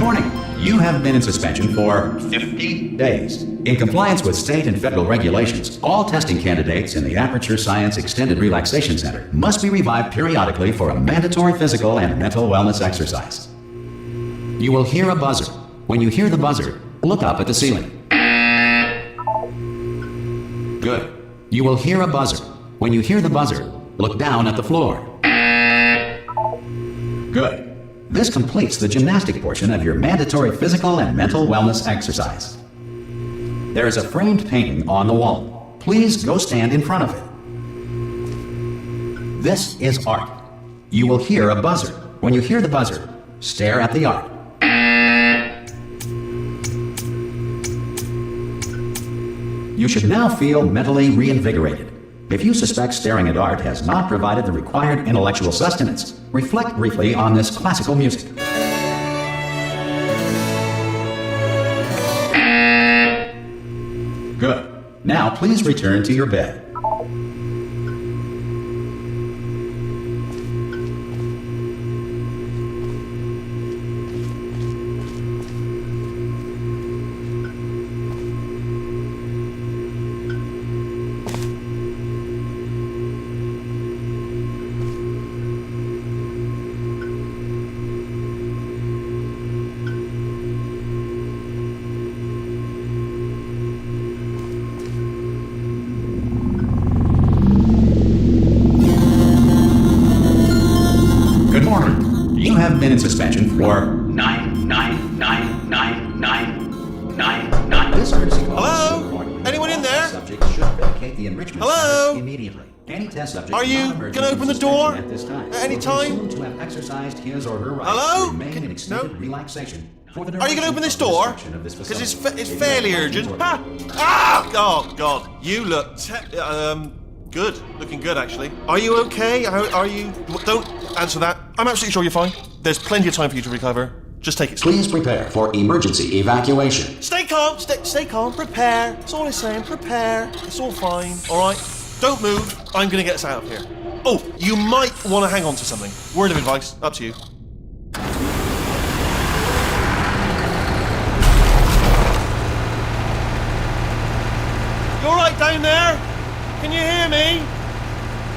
morning. You have been in suspension for 50 days. In compliance with state and federal regulations, all testing candidates in the Aperture Science Extended Relaxation Center must be revived periodically for a mandatory physical and mental wellness exercise. You will hear a buzzer. When you hear the buzzer, look up at the ceiling. Good. You will hear a buzzer. When you hear the buzzer, look down at the floor. Good. This completes the gymnastic portion of your mandatory physical and mental wellness exercise. There is a framed painting on the wall. Please go stand in front of it. This is art. You will hear a buzzer. When you hear the buzzer, stare at the art. You should now feel mentally reinvigorated. If you suspect staring at art has not provided the required intellectual sustenance, reflect briefly on this classical music. Good. Now please return to your bed. Good morning. You have been in suspension for 9999999. This courtesy call. Hello? Anyone in there? Subject should vacate the enrichment Hello? center immediately. Any test subject Are you not gonna open the door at this time at any will be time? assumed to have exercised his or her right Hello? to remain in extended No? relaxation. For the Are you going to open this door? Because it's fairly urgent. Ha! Ah! Oh, God. You look good. Looking good, actually. Are you okay? Are you... Don't answer that. I'm absolutely sure you're fine. There's plenty of time for you to recover. Just take it slow. Please prepare for emergency evacuation. Stay calm. Stay calm. Prepare. That's all I'm saying. Prepare. It's all fine. All right? Don't move. I'm going to get us out of here. Oh, you might want to hang on to something. Word of advice. Up to you. You all right down there? Can you hear me?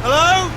Hello?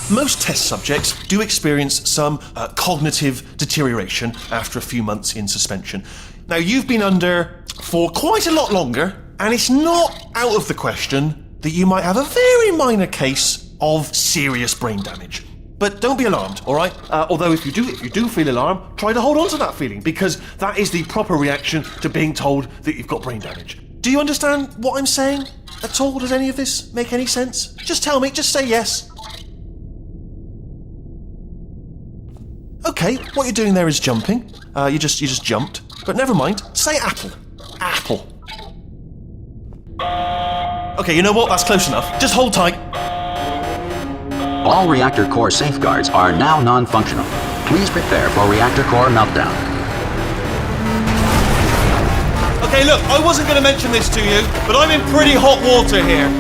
Most test subjects do experience some cognitive deterioration after a few months in suspension. Now, you've been under for quite a lot longer, and it's not out of the question that you might have a very minor case of serious brain damage. But don't be alarmed, all right? Although if you do feel alarmed, try to hold on to that feeling, because that is the proper reaction to being told that you've got brain damage. Do you understand what I'm saying at all? Does any of this make any sense? Just tell me, just say yes. Okay, what you're doing there is jumping. You just jumped. But never mind, say apple. Apple. Okay, you know what? That's close enough. Just hold tight. All reactor core safeguards are now non-functional. Please prepare for reactor core meltdown. Okay, look, I wasn't going to mention this to you, but I'm in pretty hot water here.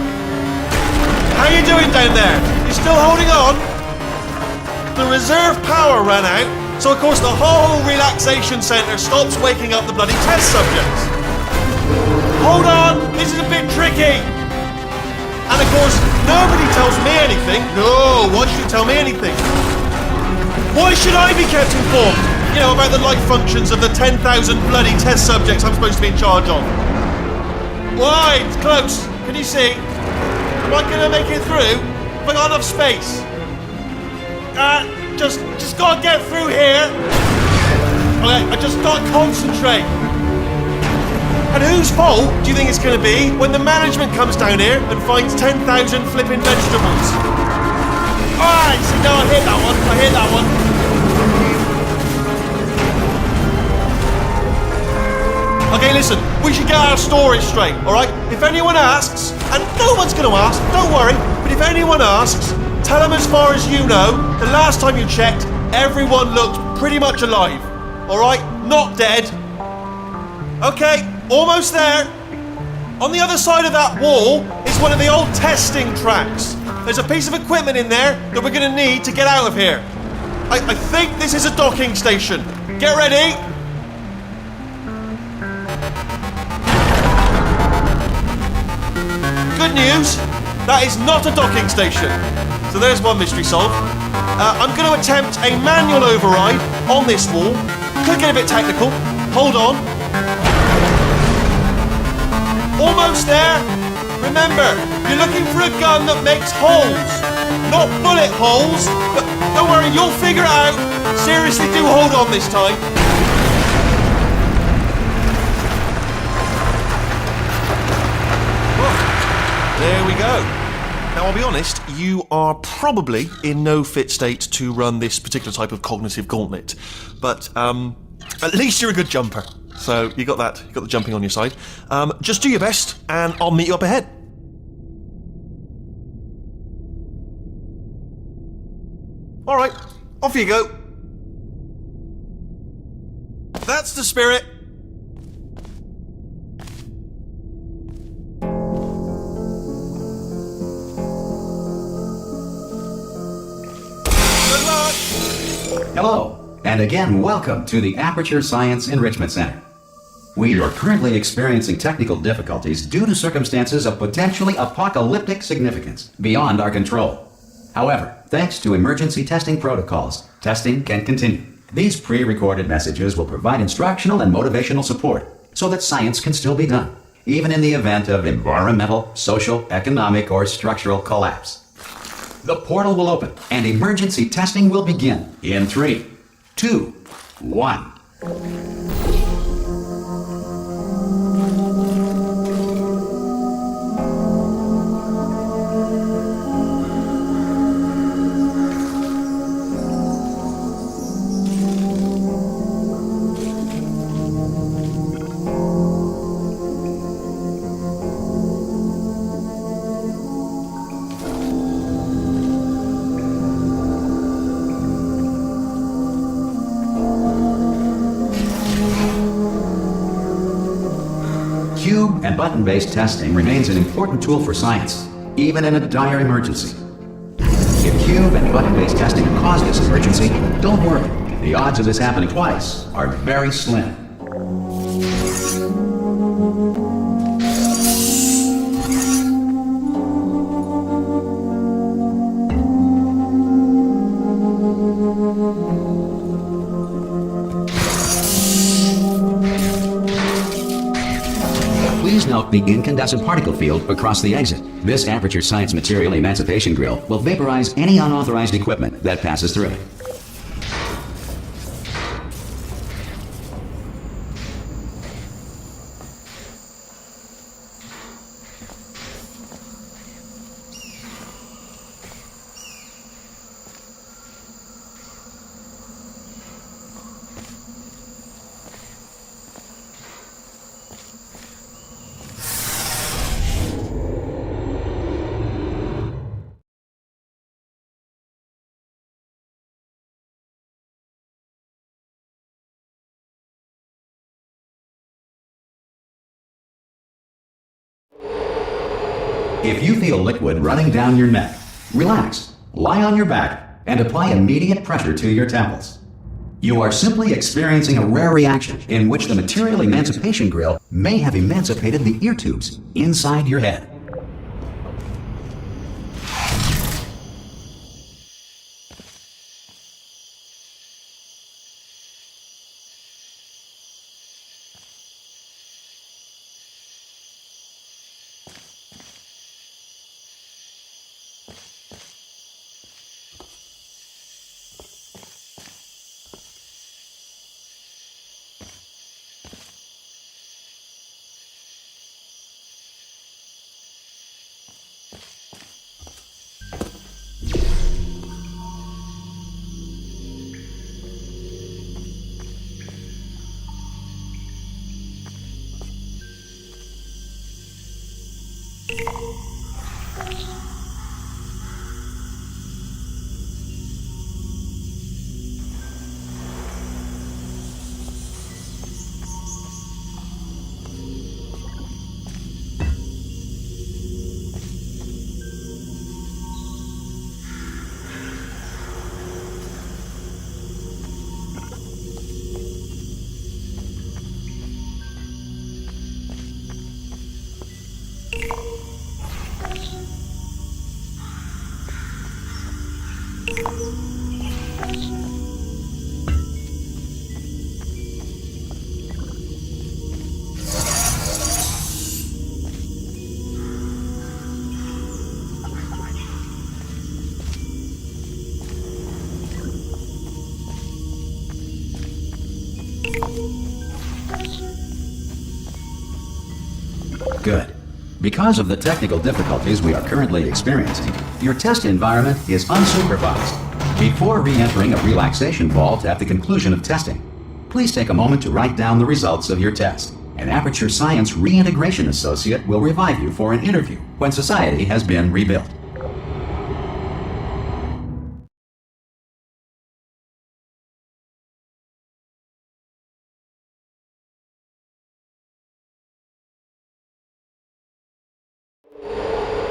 How you doing down there? You still holding on? The reserve power ran out, so of course the whole relaxation centre stops waking up the bloody test subjects. Hold on, this is a bit tricky. And of course, nobody tells me anything. No, why should you tell me anything? Why should I be kept informed? You know, about the life functions of the 10,000 bloody test subjects I'm supposed to be in charge of. Why? It's close. Can you see? Am I gonna make it through? Have I got enough space? Just gotta get through here. Okay, I just gotta concentrate. And whose fault do you think it's going to be when the management comes down here and finds 10,000 flipping vegetables? Alright, so now I hit that one. I hit that one. Okay, listen, we should get our story straight, alright? If anyone asks, and no one's going to ask, don't worry, but if anyone asks, tell them as far as you know, the last time you checked, everyone looked pretty much alive. Alright? Not dead. Okay. Almost there. On the other side of that wall is one of the old testing tracks. There's a piece of equipment in there that we're going to need to get out of here. I think this is a docking station. Get ready. Good news, that is not a docking station. So there's one mystery solved. I'm going to attempt a manual override on this wall. Could get a bit technical. Hold on. Almost there. Remember, you're looking for a gun that makes holes. Not bullet holes, but don't worry, you'll figure it out. Seriously, do hold on this time. There we go. Now, I'll be honest, you are probably in no fit state to run this particular type of cognitive gauntlet. But, at least you're a good jumper. So, you got that. You got the jumping on your side. Just do your best, and I'll meet you up ahead. Alright, off you go. That's the spirit. Hello, and again welcome to the Aperture Science Enrichment Center. We are currently experiencing technical difficulties due to circumstances of potentially apocalyptic significance beyond our control. However, thanks to emergency testing protocols, testing can continue. These pre-recorded messages will provide instructional and motivational support so that science can still be done, even in the event of environmental, social, economic, or structural collapse. The portal will open and emergency testing will begin in 3, 2, 1. Cube and button-based testing remains an important tool for science, even in a dire emergency. If cube and button-based testing caused this emergency, don't worry. The odds of this happening twice are very slim. Please note the incandescent particle field across the exit. This Aperture Science Material Emancipation Grill will vaporize any unauthorized equipment that passes through it. If you feel liquid running down your neck, relax, lie on your back, and apply immediate pressure to your temples. You are simply experiencing a rare reaction in which the Material Emancipation Grill may have emancipated the ear tubes inside your head. Good. Because of the technical difficulties we are currently experiencing, your test environment is unsupervised. Before re-entering a relaxation vault at the conclusion of testing, please take a moment to write down the results of your test. An Aperture Science Reintegration Associate will revive you for an interview when society has been rebuilt.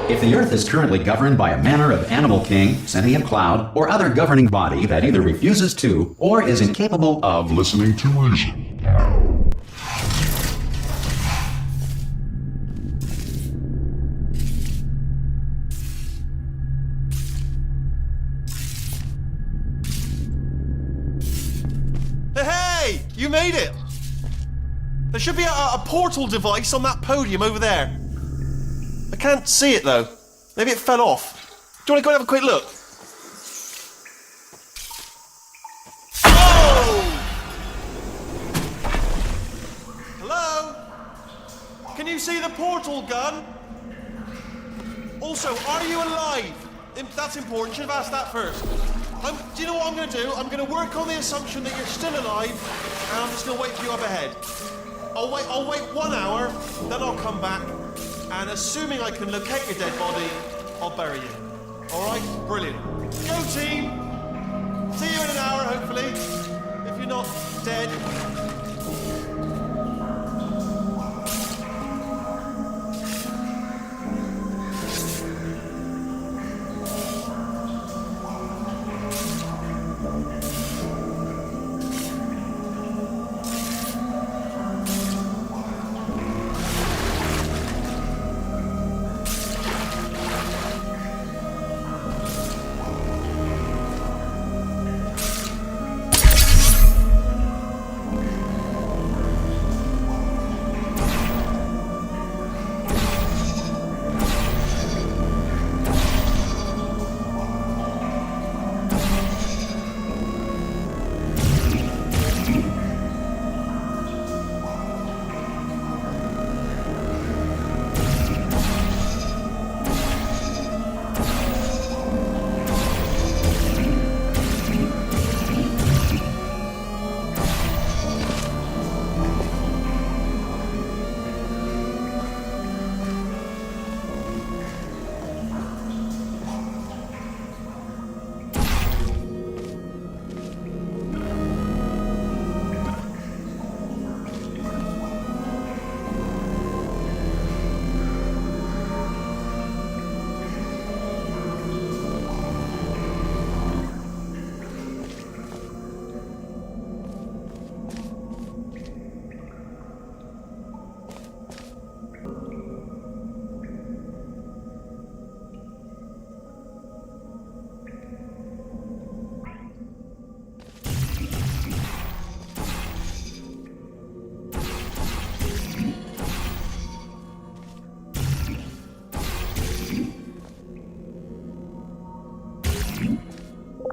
If the Earth is currently governed by a manner of animal king, sentient cloud, or other governing body that either refuses to or is incapable of Listening to reason. Hey! You made it! There should be a portal device on that podium over there. I can't see it though. Maybe it fell off. Do you want to go and have a quick look? Oh! Hello? Can you see the portal gun? Also, are you alive? That's important. Should have asked that first. Do you know what I'm going to do? I'm going to work on the assumption that you're still alive, and I'm just going to wait for you up ahead. I'll wait 1 hour, then I'll come back. And assuming I can locate your dead body, I'll bury you. Alright? Brilliant. Go team! See you in an hour, hopefully. If you're not dead.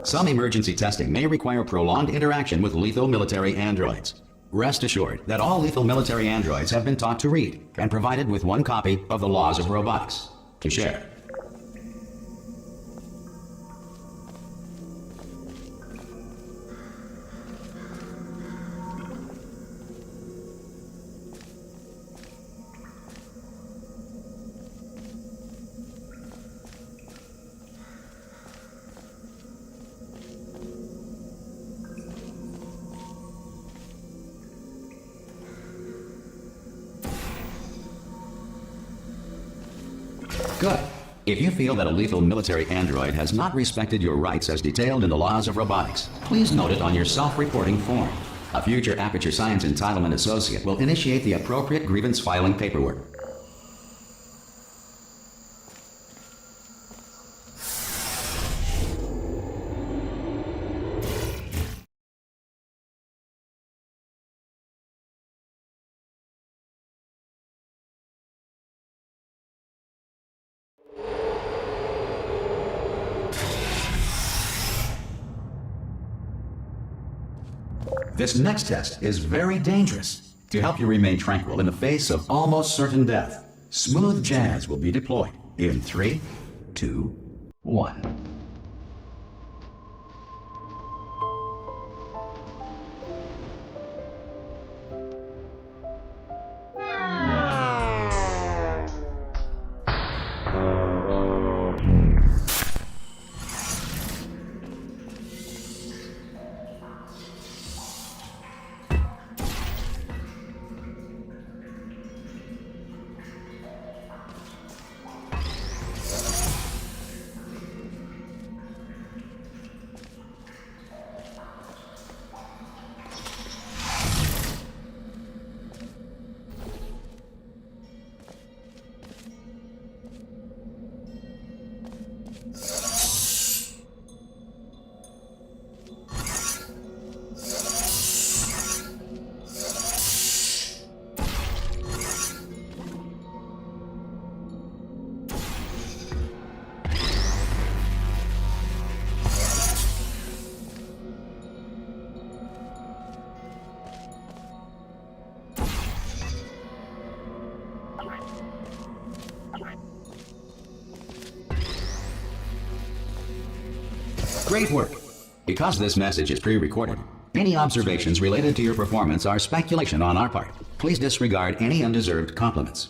Some emergency testing may require prolonged interaction with lethal military androids. Rest assured that all lethal military androids have been taught to read and provided with one copy of the Laws of Robotics to share. Good. If you feel that a lethal military android has not respected your rights as detailed in the Laws of Robotics, please note it on your self-reporting form. A future Aperture Science Entitlement Associate will initiate the appropriate grievance filing paperwork. This next test is very dangerous. To help you remain tranquil in the face of almost certain death, smooth jazz will be deployed in 3, 2, 1. Great work. Because this message is pre-recorded, any observations related to your performance are speculation on our part. Please disregard any undeserved compliments.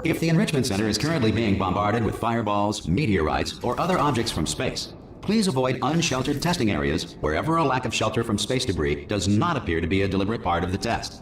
If the Enrichment Center is currently being bombarded with fireballs, meteorites, or other objects from space, please avoid unsheltered testing areas wherever a lack of shelter from space debris does not appear to be a deliberate part of the test.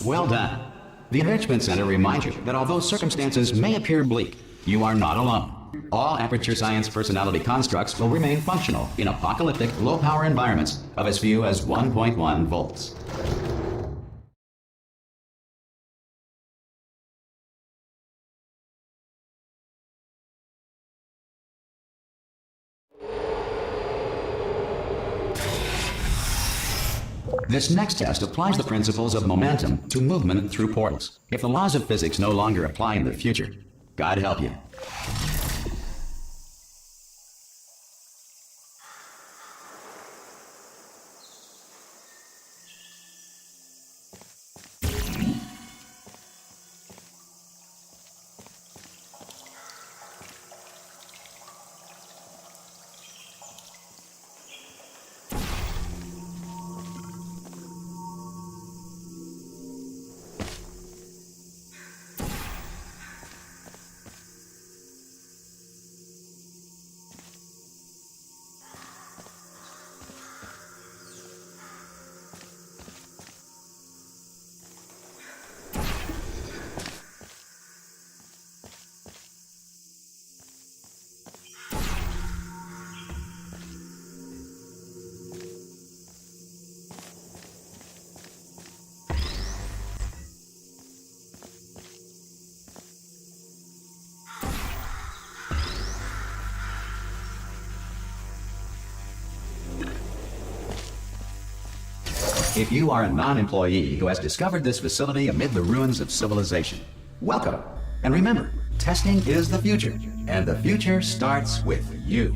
Well done. The Enrichment Center reminds you that although circumstances may appear bleak, you are not alone. All Aperture Science personality constructs will remain functional in apocalyptic, low-power environments of as few as 1.1 volts. This next test applies the principles of momentum to movement through portals. If the laws of physics no longer apply in the future, God help you. If you are a non-employee who has discovered this facility amid the ruins of civilization, welcome. And remember, testing is the future, and the future starts with you.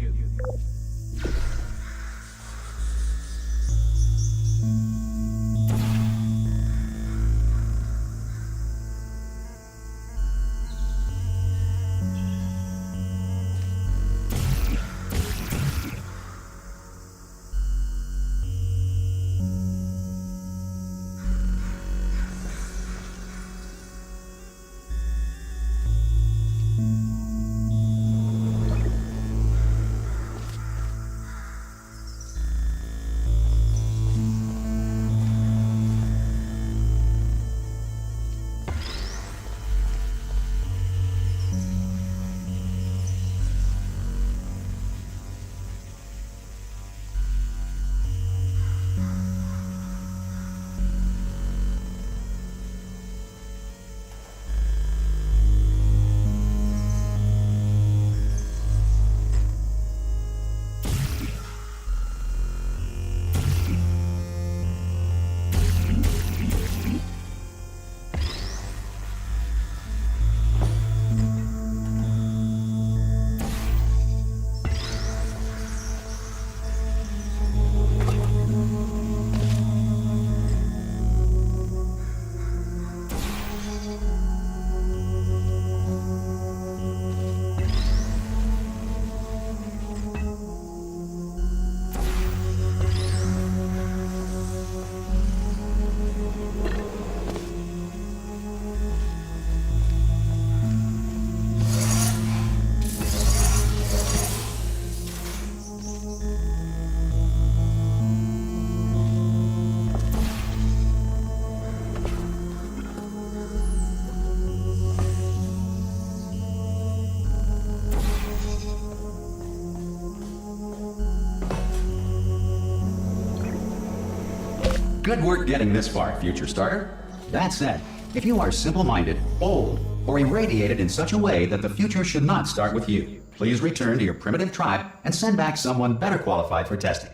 Good work getting this far, future starter. That said, if you are simple-minded, old, or irradiated in such a way that the future should not start with you, please return to your primitive tribe and send back someone better qualified for testing.